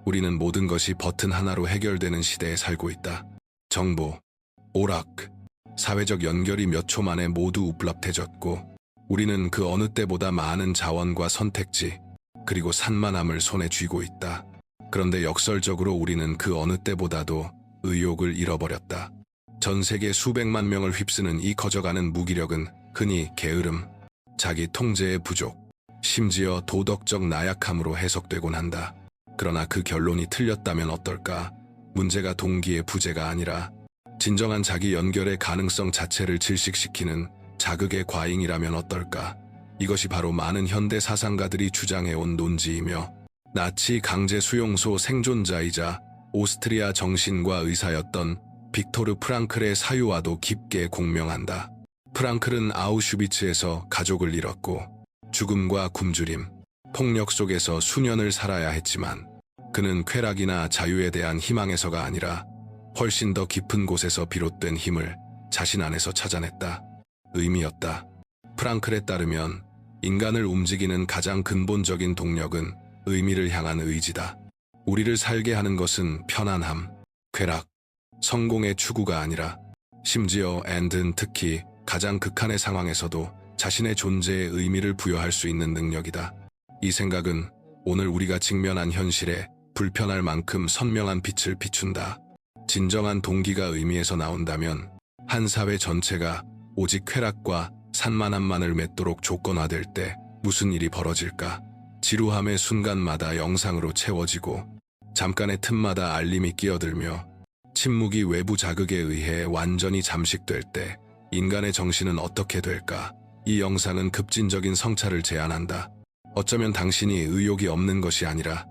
우리는 모든 것이 버튼 하나로 해결되는 시대에 살고 있다. 정보, 오락, 사회적 연결이 몇 초 만에 모두 우플랍해졌고 우리는 그 어느 때보다 많은 자원과 선택지, 그리고 산만함을 손에 쥐고 있다. 그런데 역설적으로 우리는 그 어느 때보다도 의욕을 잃어버렸다. 전 세계 수백만 명을 휩쓰는 이 커져가는 무기력은 흔히 게으름, 자기 통제의 부족, 심지어 도덕적 나약함으로 해석되곤 한다. 그러나 그 결론이 틀렸다면 어떨까? 문제가 동기의 부재가 아니라 진정한 자기 연결의 가능성 자체를 질식시키는 자극의 과잉이라면 어떨까? 이것이 바로 많은 현대 사상가들이 주장해온 논지이며 나치 강제 수용소 생존자이자 오스트리아 정신과 의사였던 빅토르 프랑클의 사유와도 깊게 공명한다. 프랑클은 아우슈비츠에서 가족을 잃었고 죽음과 굶주림, 폭력 속에서 수년을 살아야 했지만 그는 쾌락이나 자유에 대한 희망에서가 아니라 훨씬 더 깊은 곳에서 비롯된 힘을 자신 안에서 찾아냈다. 의미였다. 프랑클에 따르면 인간을 움직이는 가장 근본적인 동력은 의미를 향한 의지다. 우리를 살게 하는 것은 편안함, 쾌락, 성공의 추구가 아니라 심지어 앤드는 특히 가장 극한의 상황에서도 자신의 존재에 의미를 부여할 수 있는 능력이다. 이 생각은 오늘 우리가 직면한 현실에 불편할 만큼 선명한 빛을 비춘다. 진정한 동기가 의미에서 나온다면 한 사회 전체가 오직 쾌락과 산만함만을 맺도록 조건화될 때 무슨 일이 벌어질까? 지루함의 순간마다 영상으로 채워지고 잠깐의 틈마다 알림이 끼어들며 침묵이 외부 자극에 의해 완전히 잠식될 때 인간의 정신은 어떻게 될까? 이 영상은 급진적인 성찰을 제안한다. 어쩌면 당신이 의욕이 없는 것이 아니라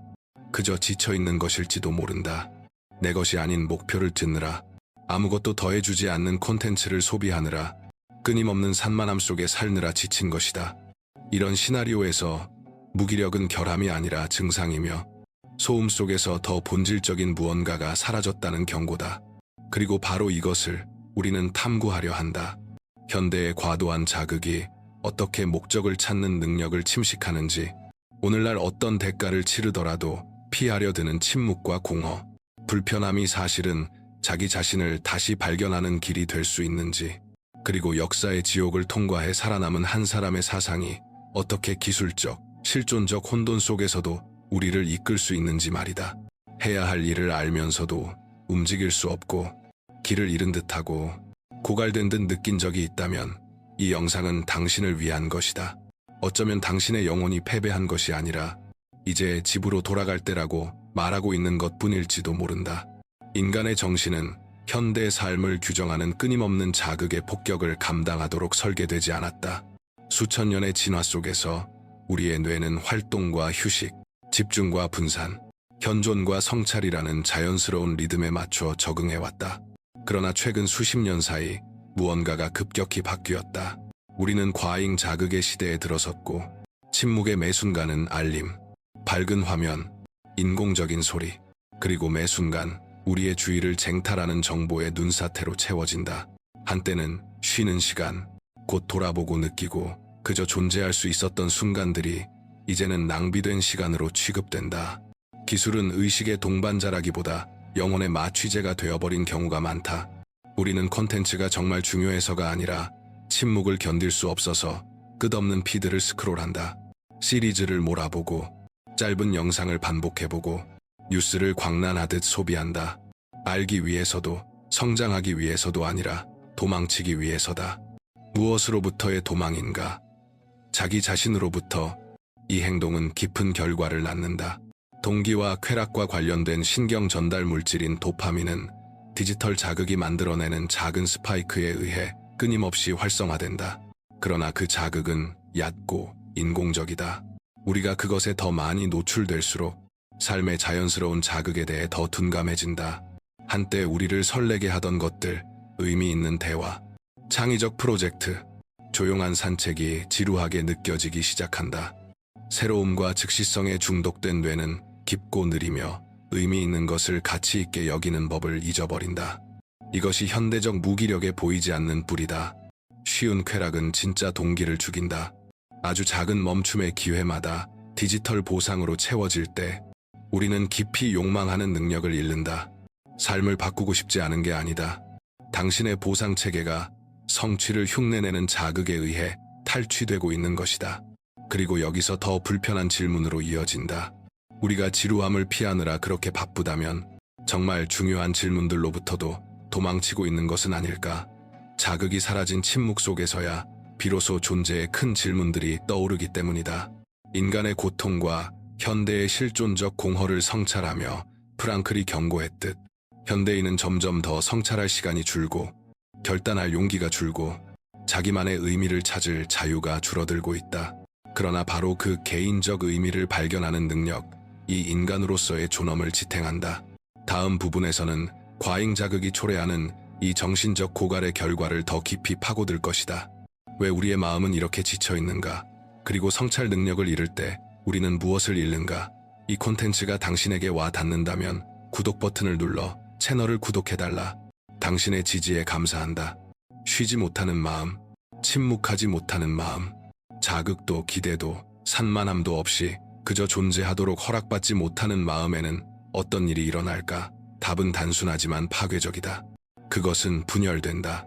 그저 지쳐있는 것일지도 모른다. 내 것이 아닌 목표를 듣느라, 아무것도 더해주지 않는 콘텐츠를 소비하느라, 끊임없는 산만함 속에 살느라 지친 것이다. 이런 시나리오에서 무기력은 결함이 아니라 증상이며 소음 속에서 더 본질적인 무언가가 사라졌다는 경고다. 그리고 바로 이것을 우리는 탐구하려 한다. 현대의 과도한 자극이 어떻게 목적을 찾는 능력을 침식하는지, 오늘날 어떤 대가를 치르더라도 피하려 드는 침묵과 공허, 불편함이 사실은 자기 자신을 다시 발견하는 길이 될 수 있는지, 그리고 역사의 지옥을 통과해 살아남은 한 사람의 사상이 어떻게 기술적, 실존적 혼돈 속에서도 우리를 이끌 수 있는지 말이다. 해야 할 일을 알면서도 움직일 수 없고 길을 잃은 듯하고 고갈된 듯 느낀 적이 있다면 이 영상은 당신을 위한 것이다. 어쩌면 당신의 영혼이 패배한 것이 아니라 이제 집으로 돌아갈 때라고 말하고 있는 것뿐일지도 모른다. 인간의 정신은 현대 삶을 규정하는 끊임없는 자극의 폭격을 감당하도록 설계되지 않았다. 수천 년의 진화 속에서 우리의 뇌는 활동과 휴식, 집중과 분산, 현존과 성찰이라는 자연스러운 리듬에 맞춰 적응해왔다. 그러나 최근 수십 년 사이 무언가가 급격히 바뀌었다. 우리는 과잉 자극의 시대에 들어섰고 침묵의 매 순간은 알림, 밝은 화면, 인공적인 소리, 그리고 매 순간 우리의 주위를 쟁탈하는 정보의 눈사태로 채워진다. 한때는 쉬는 시간, 곧 돌아보고 느끼고 그저 존재할 수 있었던 순간들이 이제는 낭비된 시간으로 취급된다. 기술은 의식의 동반자라기보다 영혼의 마취제가 되어버린 경우가 많다. 우리는 콘텐츠가 정말 중요해서가 아니라 침묵을 견딜 수 없어서 끝없는 피드를 스크롤한다. 시리즈를 몰아보고 짧은 영상을 반복해보고 뉴스를 광란하듯 소비한다. 알기 위해서도 성장하기 위해서도 아니라 도망치기 위해서다. 무엇으로부터의 도망인가? 자기 자신으로부터. 이 행동은 깊은 결과를 낳는다. 동기와 쾌락과 관련된 신경 전달 물질인 도파민은 디지털 자극이 만들어내는 작은 스파이크에 의해 끊임없이 활성화된다. 그러나 그 자극은 얕고 인공적이다. 우리가 그것에 더 많이 노출될수록 삶의 자연스러운 자극에 대해 더 둔감해진다. 한때 우리를 설레게 하던 것들, 의미 있는 대화, 창의적 프로젝트, 조용한 산책이 지루하게 느껴지기 시작한다. 새로움과 즉시성에 중독된 뇌는 깊고 느리며 의미 있는 것을 가치 있게 여기는 법을 잊어버린다. 이것이 현대적 무기력에 보이지 않는 뿌리다. 쉬운 쾌락은 진짜 동기를 죽인다. 아주 작은 멈춤의 기회마다 디지털 보상으로 채워질 때 우리는 깊이 욕망하는 능력을 잃는다. 삶을 바꾸고 싶지 않은 게 아니다. 당신의 보상 체계가 성취를 흉내내는 자극에 의해 탈취되고 있는 것이다. 그리고 여기서 더 불편한 질문으로 이어진다. 우리가 지루함을 피하느라 그렇게 바쁘다면 정말 중요한 질문들로부터도 도망치고 있는 것은 아닐까? 자극이 사라진 침묵 속에서야 비로소 존재의 큰 질문들이 떠오르기 때문이다. 인간의 고통과 현대의 실존적 공허를 성찰하며 프랑클이 경고했듯 현대인은 점점 더 성찰할 시간이 줄고 결단할 용기가 줄고 자기만의 의미를 찾을 자유가 줄어들고 있다. 그러나 바로 그 개인적 의미를 발견하는 능력, 이 인간으로서의 존엄을 지탱한다. 다음 부분에서는 과잉 자극이 초래하는 이 정신적 고갈의 결과를 더 깊이 파고들 것이다. 왜 우리의 마음은 이렇게 지쳐 있는가? 그리고 성찰 능력을 잃을 때 우리는 무엇을 잃는가? 이 콘텐츠가 당신에게 와 닿는다면 구독 버튼을 눌러 채널을 구독해달라. 당신의 지지에 감사한다. 쉬지 못하는 마음, 침묵하지 못하는 마음, 자극도 기대도 산만함도 없이 그저 존재하도록 허락받지 못하는 마음에는 어떤 일이 일어날까? 답은 단순하지만 파괴적이다. 그것은 분열된다.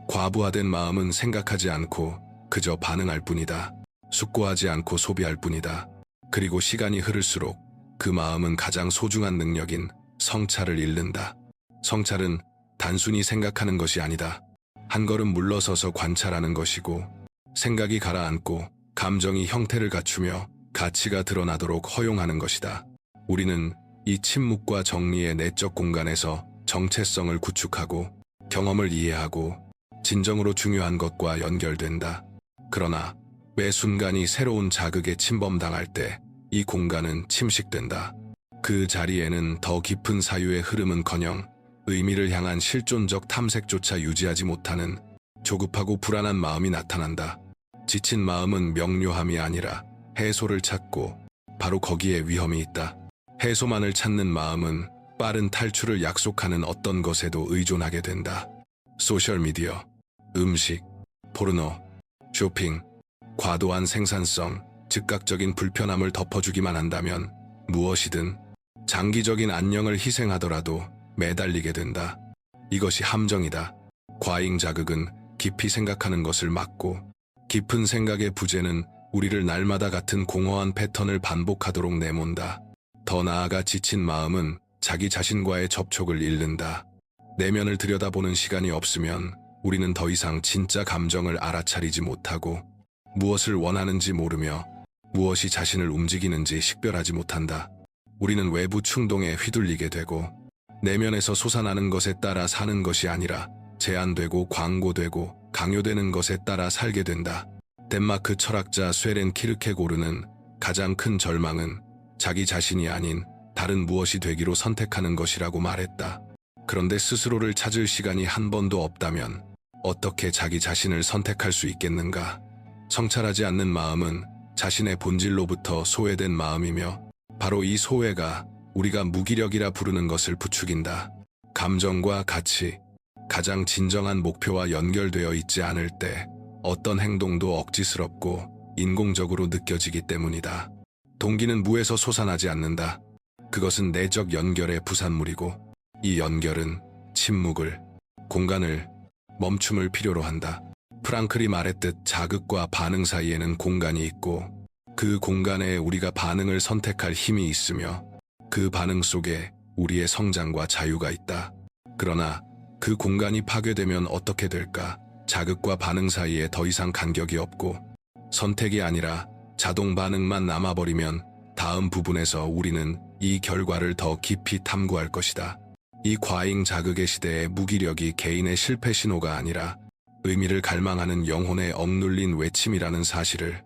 과부하된 마음은 생각하지 않고 그저 반응할 뿐이다. 숙고하지 않고 소비할 뿐이다. 그리고 시간이 흐를수록 그 마음은 가장 소중한 능력인 성찰을 잃는다. 성찰은 단순히 생각하는 것이 아니다. 한 걸음 물러서서 관찰하는 것이고 생각이 가라앉고 감정이 형태를 갖추며 가치가 드러나도록 허용하는 것이다. 우리는 이 침묵과 정리의 내적 공간에서 정체성을 구축하고 경험을 이해하고 진정으로 중요한 것과 연결된다. 그러나 매 순간이 새로운 자극에 침범당할 때 이 공간은 침식된다. 그 자리에는 더 깊은 사유의 흐름은커녕 의미를 향한 실존적 탐색조차 유지하지 못하는 조급하고 불안한 마음이 나타난다. 지친 마음은 명료함이 아니라 해소를 찾고 바로 거기에 위험이 있다. 해소만을 찾는 마음은 빠른 탈출을 약속하는 어떤 것에도 의존하게 된다. 소셜미디어, 음식, 포르노, 쇼핑, 과도한 생산성, 즉각적인 불편함을 덮어주기만 한다면 무엇이든 장기적인 안녕을 희생하더라도 매달리게 된다. 이것이 함정이다. 과잉 자극은 깊이 생각하는 것을 막고 깊은 생각의 부재는 우리를 날마다 같은 공허한 패턴을 반복하도록 내몬다. 더 나아가 지친 마음은 자기 자신과의 접촉을 잃는다. 내면을 들여다보는 시간이 없으면 우리는 더 이상 진짜 감정을 알아차리지 못하고 무엇을 원하는지 모르며 무엇이 자신을 움직이는지 식별하지 못한다. 우리는 외부 충동에 휘둘리게 되고 내면에서 솟아나는 것에 따라 사는 것이 아니라 제한되고 광고되고 강요되는 것에 따라 살게 된다. 덴마크 철학자 쇠렌 키르케고르는 가장 큰 절망은 자기 자신이 아닌 다른 무엇이 되기로 선택하는 것이라고 말했다. 그런데 스스로를 찾을 시간이 한 번도 없다면 어떻게 자기 자신을 선택할 수 있겠는가? 성찰하지 않는 마음은 자신의 본질로부터 소외된 마음이며 바로 이 소외가 우리가 무기력이라 부르는 것을 부추긴다. 감정과 가치, 가장 진정한 목표와 연결되어 있지 않을 때 어떤 행동도 억지스럽고 인공적으로 느껴지기 때문이다. 동기는 무에서 솟아나지 않는다. 그것은 내적 연결의 부산물이고 이 연결은 침묵을, 공간을, 멈춤을 필요로 한다. 프랑클이 말했듯 자극과 반응 사이에는 공간이 있고 그 공간에 우리가 반응을 선택할 힘이 있으며 그 반응 속에 우리의 성장과 자유가 있다. 그러나 그 공간이 파괴되면 어떻게 될까? 자극과 반응 사이에 더 이상 간격이 없고 선택이 아니라 자동 반응만 남아버리면 다음 부분에서 우리는 이 결과를 더 깊이 탐구할 것이다. 이 과잉 자극의 시대의 무기력이 개인의 실패 신호가 아니라 의미를 갈망하는 영혼의 억눌린 외침이라는 사실을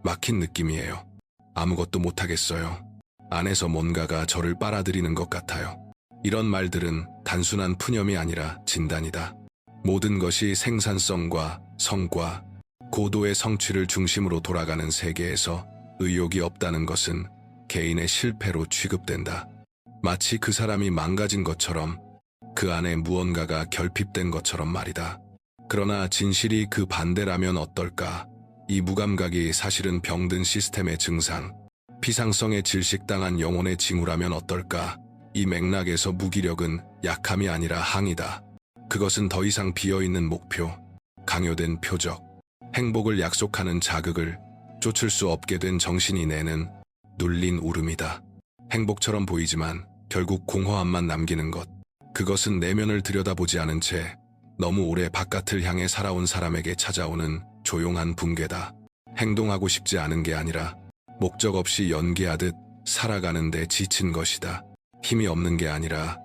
막힌 느낌이에요. 아무것도 못하겠어요. 안에서 뭔가가 저를 빨아들이는 것 같아요. 이런 말들은 단순한 푸념이 아니라 진단이다. 모든 것이 생산성과 성과, 고도의 성취를 중심으로 돌아가는 세계에서 의욕이 없다는 것은 개인의 실패로 취급된다. 마치 그 사람이 망가진 것처럼 그 안에 무언가가 결핍된 것처럼 말이다. 그러나 진실이 그 반대라면 어떨까? 이 무감각이 사실은 병든 시스템의 증상, 피상성에 질식당한 영혼의 징후라면 어떨까? 이 맥락에서 무기력은 약함이 아니라 항이다. 그것은 더 이상 비어있는 목표, 강요된 표적, 행복을 약속하는 자극을 쫓을 수 없게 된 정신이 내는 눌린 울음이다. 행복처럼 보이지만 결국 공허함만 남기는 것. 그것은 내면을 들여다보지 않은 채 너무 오래 바깥을 향해 살아온 사람에게 찾아오는 조용한 붕괴다. 행동하고 싶지 않은 게 아니라 목적 없이 연기하듯 살아가는데 지친 것이다. 힘이 없는 게 아니라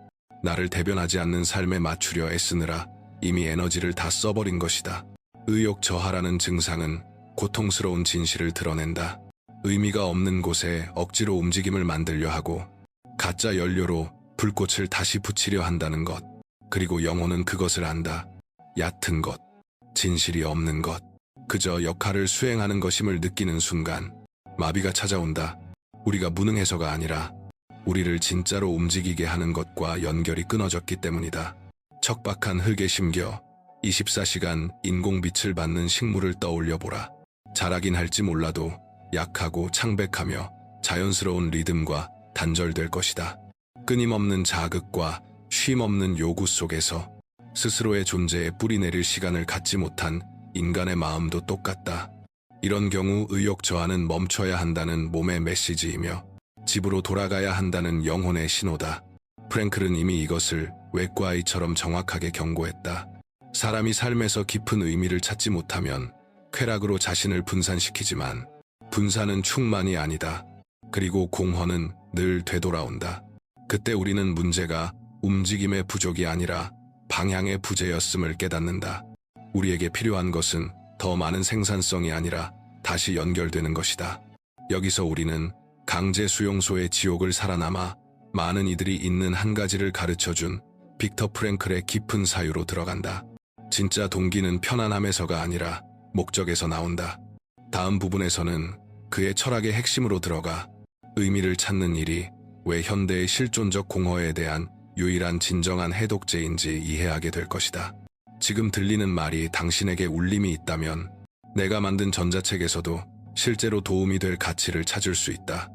나를 대변하지 않는 삶에 맞추려 애쓰느라 이미 에너지를 다 써버린 것이다. 의욕 저하라는 증상은 고통스러운 진실을 드러낸다. 의미가 없는 곳에 억지로 움직임을 만들려 하고 가짜 연료로 불꽃을 다시 붙이려 한다는 것. 그리고 영혼은 그것을 안다. 얕은 것, 진실이 없는 것, 그저 역할을 수행하는 것임을 느끼는 순간 마비가 찾아온다. 우리가 무능해서가 아니라 우리를 진짜로 움직이게 하는 것과 연결이 끊어졌기 때문이다. 척박한 흙에 심겨 24시간 인공빛을 받는 식물을 떠올려 보라. 자라긴 할지 몰라도 약하고 창백하며 자연스러운 리듬과 단절될 것이다. 끊임없는 자극과 쉼없는 요구 속에서 스스로의 존재에 뿌리내릴 시간을 갖지 못한 인간의 마음도 똑같다. 이런 경우 의욕 저하는 멈춰야 한다는 몸의 메시지이며 집으로 돌아가야 한다는 영혼의 신호다. 프랭클은 이미 이것을 외과의처럼 정확하게 경고했다. 사람이 삶에서 깊은 의미를 찾지 못하면 쾌락으로 자신을 분산시키지만 분산은 충만이 아니다. 그리고 공허는 늘 되돌아온다. 그때 우리는 문제가 움직임의 부족이 아니라 방향의 부재였음을 깨닫는다. 우리에게 필요한 것은 더 많은 생산성이 아니라 다시 연결되는 것이다. 여기서 우리는 강제 수용소의 지옥을 살아남아 많은 이들이 있는 한 가지를 가르쳐준 빅터 프랭클의 깊은 사유로 들어간다. 진짜 동기는 편안함에서가 아니라 목적에서 나온다. 다음 부분에서는 그의 철학의 핵심으로 들어가 의미를 찾는 일이 왜 현대의 실존적 공허에 대한 유일한 진정한 해독제인지 이해하게 될 것이다. 지금 들리는 말이 당신에게 울림이 있다면 내가 만든 전자책에서도 실제로 도움이 될 가치를 찾을 수 있다.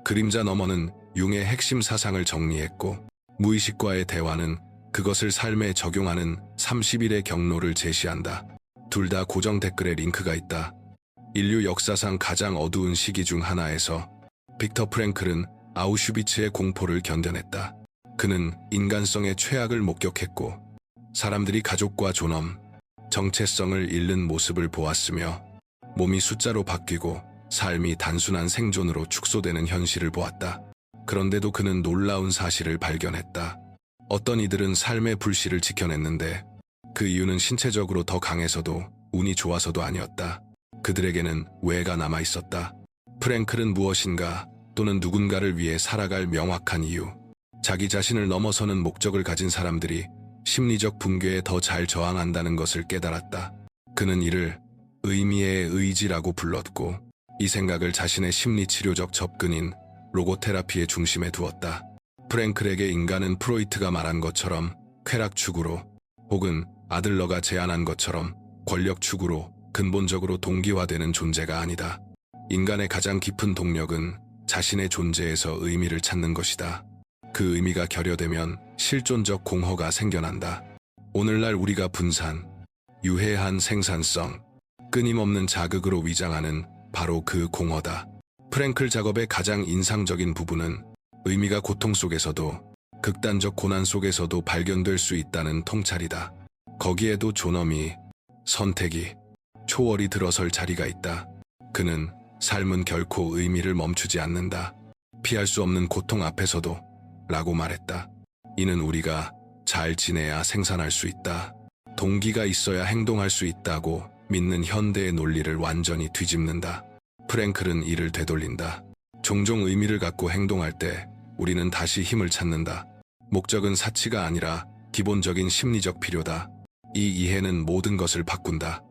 그림자 너머는 융의 핵심 사상을 정리했고 무의식과의 대화는 그것을 삶에 적용하는 30일의 경로를 제시한다. 둘 다 고정 댓글에 링크가 있다. 인류 역사상 가장 어두운 시기 중 하나에서 빅터 프랭클은 아우슈비츠의 공포를 견뎌냈다. 그는 인간성의 최악을 목격했고 사람들이 가족과 존엄, 정체성을 잃는 모습을 보았으며 몸이 숫자로 바뀌고 삶이 단순한 생존으로 축소되는 현실을 보았다. 그런데도 그는 놀라운 사실을 발견했다. 어떤 이들은 삶의 불씨를 지켜냈는데 그 이유는 신체적으로 더 강해서도 운이 좋아서도 아니었다. 그들에게는 왜가 남아있었다. 프랭클은 무엇인가 또는 누군가를 위해 살아갈 명확한 이유, 자기 자신을 넘어서는 목적을 가진 사람들이 심리적 붕괴에 더 잘 저항한다는 것을 깨달았다. 그는 이를 의미의 의지라고 불렀고 이 생각을 자신의 심리치료적 접근인 로고테라피의 중심에 두었다. 프랭클에게 인간은 프로이트가 말한 것처럼 쾌락축으로 혹은 아들러가 제안한 것처럼 권력축으로 근본적으로 동기화되는 존재가 아니다. 인간의 가장 깊은 동력은 자신의 존재에서 의미를 찾는 것이다. 그 의미가 결여되면 실존적 공허가 생겨난다. 오늘날 우리가 분산, 유해한 생산성, 끊임없는 자극으로 위장하는 바로 그 공허다. 프랭클 작업의 가장 인상적인 부분은 의미가 고통 속에서도 극단적 고난 속에서도 발견될 수 있다는 통찰이다. 거기에도 존엄이, 선택이, 초월이 들어설 자리가 있다. 그는 삶은 결코 의미를 멈추지 않는다. 피할 수 없는 고통 앞에서도 라고 말했다. 이는 우리가 잘 지내야 생산할 수 있다. 동기가 있어야 행동할 수 있다고 믿는 현대의 논리를 완전히 뒤집는다. 프랭클은 이를 되돌린다. 종종 의미를 갖고 행동할 때 우리는 다시 힘을 찾는다. 목적은 사치가 아니라 기본적인 심리적 필요다. 이 이해는 모든 것을 바꾼다.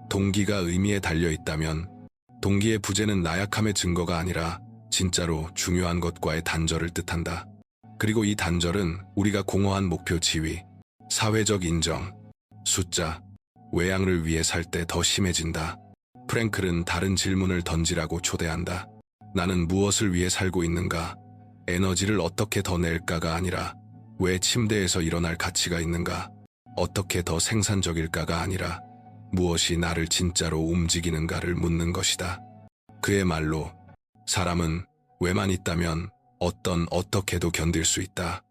동기가 의미에 달려 있다면 동기의 부재는 나약함의 증거가 아니라 진짜로 중요한 것과의 단절을 뜻한다. 그리고 이 단절은 우리가 공허한 목표 지위, 사회적 인정, 숫자, 외양을 위해 살 때 더 심해진다. 프랭클은 다른 질문을 던지라고 초대한다. 나는 무엇을 위해 살고 있는가? 에너지를 어떻게 더 낼까가 아니라 왜 침대에서 일어날 가치가 있는가? 어떻게 더 생산적일까가 아니라 무엇이 나를 진짜로 움직이는가를 묻는 것이다. 그의 말로 사람은 왜만 있다면 어떻게도 견딜 수 있다.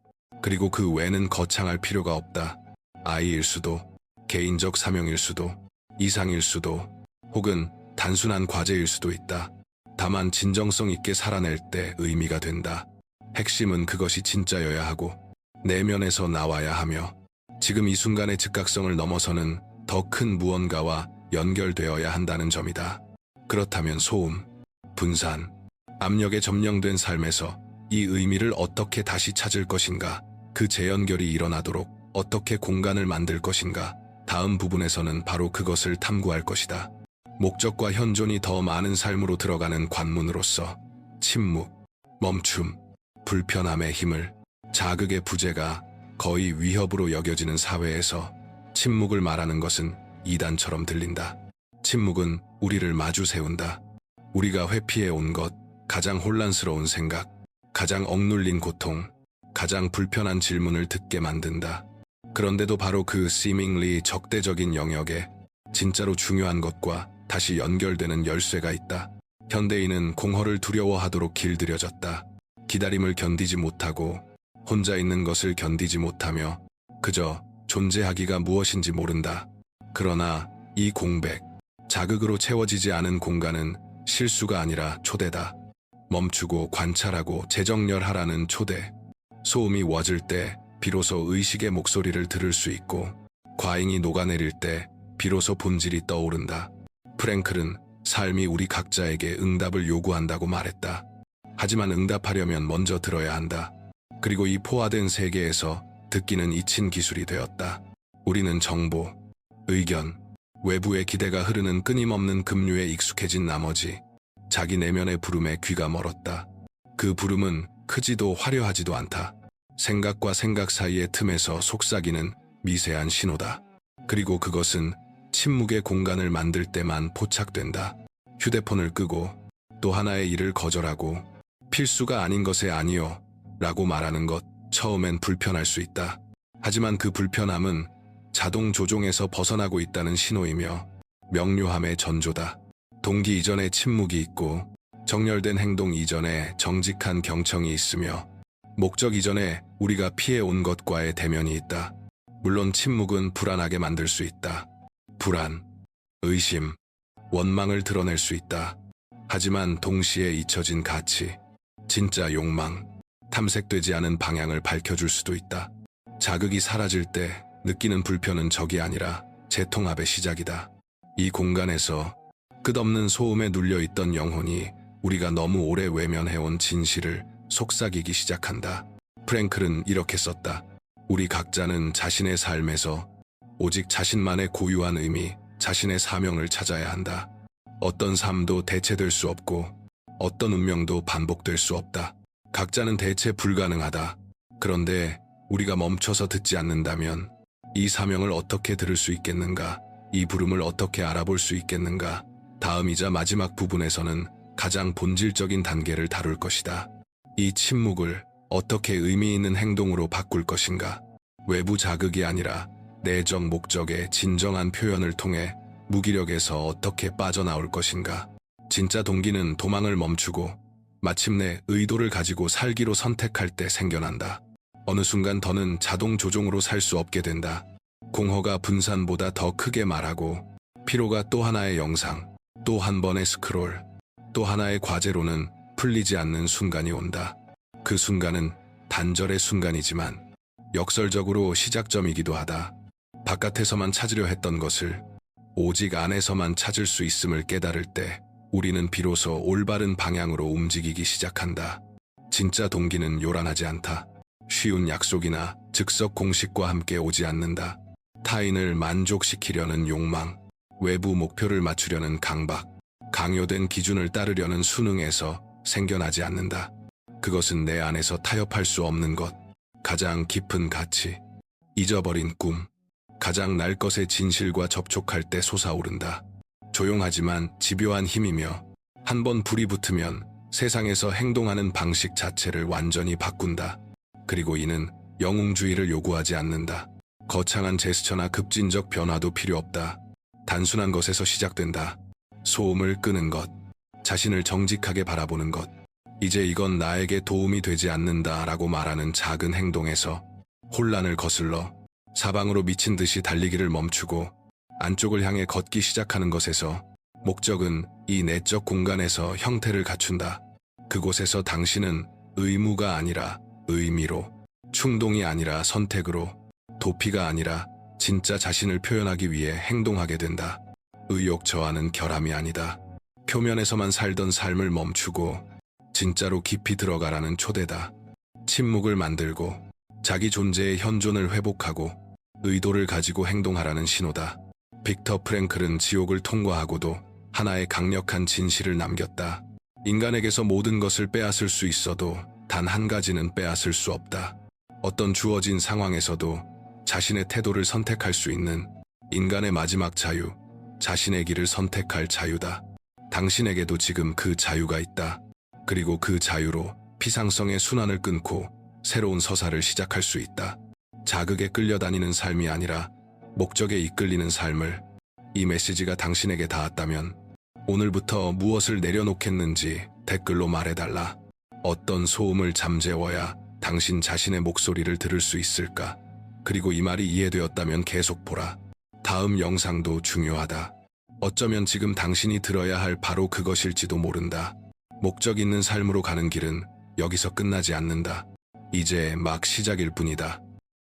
그리고 그 왜는 거창할 필요가 없다. 아이일 수도, 개인적 사명일 수도, 이상일 수도, 혹은 단순한 과제일 수도 있다. 다만 진정성 있게 살아낼 때 의미가 된다. 핵심은 그것이 진짜여야 하고 내면에서 나와야 하며 지금 이 순간의 즉각성을 넘어서는 더 큰 무언가와 연결되어야 한다는 점이다. 그렇다면 소음, 분산, 압력에 점령된 삶에서 이 의미를 어떻게 다시 찾을 것인가? 그 재연결이 일어나도록 어떻게 공간을 만들 것인가? 다음 부분에서는 바로 그것을 탐구할 것이다. 목적과 현존이 더 많은 삶으로 들어가는 관문으로서 침묵, 멈춤, 불편함의 힘을, 자극의 부재가 거의 위협으로 여겨지는 사회에서 침묵을 말하는 것은 이단처럼 들린다. 침묵은 우리를 마주 세운다. 우리가 회피해 온 것, 가장 혼란스러운 생각, 가장 억눌린 고통, 가장 불편한 질문을 듣게 만든다. 그런데도 바로 그 seemingly 적대적인 영역에 진짜로 중요한 것과 다시 연결되는 열쇠가 있다. 현대인은 공허를 두려워하도록 길들여졌다. 기다림을 견디지 못하고 혼자 있는 것을 견디지 못하며 그저 존재하기가 무엇인지 모른다. 그러나 이 공백, 자극으로 채워지지 않은 공간은 실수가 아니라 초대다. 멈추고 관찰하고 재정렬하라는 초대. 소음이 멎을 때 비로소 의식의 목소리를 들을 수 있고 과잉이 녹아내릴 때 비로소 본질이 떠오른다. 프랭클은 삶이 우리 각자에게 응답을 요구한다고 말했다. 하지만 응답하려면 먼저 들어야 한다. 그리고 이 포화된 세계에서 듣기는 잊힌 기술이 되었다. 우리는 정보, 의견, 외부의 기대가 흐르는 끊임없는 급류에 익숙해진 나머지 자기 내면의 부름에 귀가 멀었다. 그 부름은 크지도 화려하지도 않다. 생각과 생각 사이의 틈에서 속삭이는 미세한 신호다. 그리고 그것은 침묵의 공간을 만들 때만 포착된다. 휴대폰을 끄고 또 하나의 일을 거절하고 필수가 아닌 것에 아니요 라고 말하는 것, 처음엔 불편할 수 있다. 하지만 그 불편함은 자동 조종에서 벗어나고 있다는 신호이며 명료함의 전조다. 동기 이전에 침묵이 있고 정렬된 행동 이전에 정직한 경청이 있으며 목적 이전에 우리가 피해온 것과의 대면이 있다. 물론 침묵은 불안하게 만들 수 있다. 불안, 의심, 원망을 드러낼 수 있다. 하지만 동시에 잊혀진 가치, 진짜 욕망, 탐색되지 않은 방향을 밝혀줄 수도 있다. 자극이 사라질 때 느끼는 불편은 적이 아니라 재통합의 시작이다. 이 공간에서 끝없는 소음에 눌려있던 영혼이 우리가 너무 오래 외면해온 진실을 속삭이기 시작한다. 프랭클은 이렇게 썼다. 우리 각자는 자신의 삶에서 오직 자신만의 고유한 의미, 자신의 사명을 찾아야 한다. 어떤 삶도 대체될 수 없고 어떤 운명도 반복될 수 없다. 각자는 대체 불가능하다. 그런데 우리가 멈춰서 듣지 않는다면 이 사명을 어떻게 들을 수 있겠는가? 이 부름을 어떻게 알아볼 수 있겠는가? 다음이자 마지막 부분에서는 가장 본질적인 단계를 다룰 것이다. 이 침묵을 어떻게 의미 있는 행동으로 바꿀 것인가? 외부 자극이 아니라 내적 목적의 진정한 표현을 통해 무기력에서 어떻게 빠져나올 것인가? 진짜 동기는 도망을 멈추고 마침내 의도를 가지고 살기로 선택할 때 생겨난다. 어느 순간 더는 자동 조종으로 살 수 없게 된다. 공허가 분산보다 더 크게 말하고 피로가 또 하나의 영상, 또 한 번의 스크롤, 또 하나의 과제로는 풀리지 않는 순간이 온다. 그 순간은 단절의 순간이지만 역설적으로 시작점이기도 하다. 바깥에서만 찾으려 했던 것을 오직 안에서만 찾을 수 있음을 깨달을 때 우리는 비로소 올바른 방향으로 움직이기 시작한다. 진짜 동기는 요란하지 않다. 쉬운 약속이나 즉석 공식과 함께 오지 않는다. 타인을 만족시키려는 욕망, 외부 목표를 맞추려는 강박, 강요된 기준을 따르려는 순응에서 생겨나지 않는다. 그것은 내 안에서 타협할 수 없는 것, 가장 깊은 가치, 잊어버린 꿈, 가장 날 것의 진실과 접촉할 때 솟아오른다. 조용하지만 집요한 힘이며 한 번 불이 붙으면 세상에서 행동하는 방식 자체를 완전히 바꾼다. 그리고 이는 영웅주의를 요구하지 않는다. 거창한 제스처나 급진적 변화도 필요 없다. 단순한 것에서 시작된다. 소음을 끄는 것, 자신을 정직하게 바라보는 것, 이제 이건 나에게 도움이 되지 않는다라고 말하는 작은 행동에서 혼란을 거슬러 사방으로 미친 듯이 달리기를 멈추고 안쪽을 향해 걷기 시작하는 것에서 목적은 이 내적 공간에서 형태를 갖춘다. 그곳에서 당신은 의무가 아니라 의미로, 충동이 아니라 선택으로, 도피가 아니라 진짜 자신을 표현하기 위해 행동하게 된다. 의욕 저하는 결함이 아니다. 표면에서만 살던 삶을 멈추고 진짜로 깊이 들어가라는 초대다. 침묵을 만들고 자기 존재의 현존을 회복하고 의도를 가지고 행동하라는 신호다. 빅터 프랭클은 지옥을 통과하고도 하나의 강력한 진실을 남겼다. 인간에게서 모든 것을 빼앗을 수 있어도 단 한 가지는 빼앗을 수 없다. 어떤 주어진 상황에서도 자신의 태도를 선택할 수 있는 인간의 마지막 자유, 자신의 길을 선택할 자유다. 당신에게도 지금 그 자유가 있다. 그리고 그 자유로 피상성의 순환을 끊고 새로운 서사를 시작할 수 있다. 자극에 끌려다니는 삶이 아니라 목적에 이끌리는 삶을. 이 메시지가 당신에게 닿았다면 오늘부터 무엇을 내려놓겠는지 댓글로 말해달라. 어떤 소음을 잠재워야 당신 자신의 목소리를 들을 수 있을까? 그리고 이 말이 이해되었다면 계속 보라. 다음 영상도 중요하다. 어쩌면 지금 당신이 들어야 할 바로 그것일지도 모른다. 목적 있는 삶으로 가는 길은 여기서 끝나지 않는다. 이제 막 시작일 뿐이다.